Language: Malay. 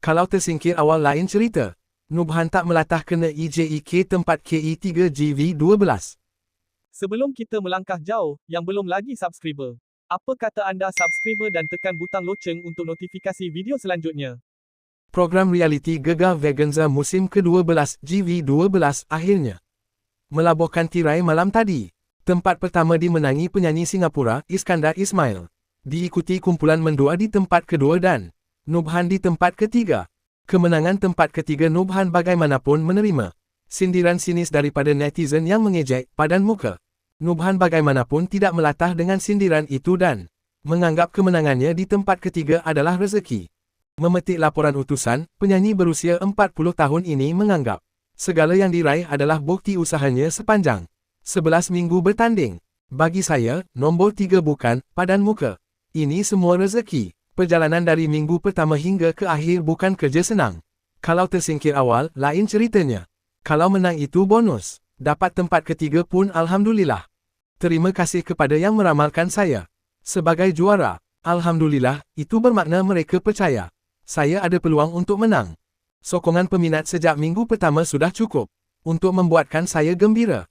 Kalau tersingkir awal lain cerita. Nubhan tak melatah kena EJEK tempat KE3GV12. Sebelum kita melangkah jauh, yang belum lagi subscriber, apa kata anda subscriber dan tekan butang loceng untuk notifikasi video selanjutnya? Program realiti Gegar Veganza musim ke-12 GV12 akhirnya melabuhkan tirai malam tadi. Tempat pertama dimenangi penyanyi Singapura, Iskandar Ismail. Diikuti kumpulan mendua di tempat kedua dan Nubhan di tempat ketiga. Kemenangan tempat ketiga Nubhan bagaimanapun menerima sindiran sinis daripada netizen yang mengejek padan muka. Nubhan bagaimanapun tidak melatah dengan sindiran itu dan menganggap kemenangannya di tempat ketiga adalah rezeki. Memetik laporan utusan, penyanyi berusia 40 tahun ini menganggap segala yang diraih adalah bukti usahanya sepanjang 11 minggu bertanding. Bagi saya, nombor 3 bukan padan muka. Ini semua rezeki. Perjalanan dari minggu pertama hingga ke akhir bukan kerja senang. Kalau tersingkir awal, lain ceritanya. Kalau menang itu bonus. Dapat tempat ketiga pun alhamdulillah. Terima kasih kepada yang meramalkan saya sebagai juara. Alhamdulillah, itu bermakna mereka percaya saya ada peluang untuk menang. Sokongan peminat sejak minggu pertama sudah cukup untuk membuatkan saya gembira.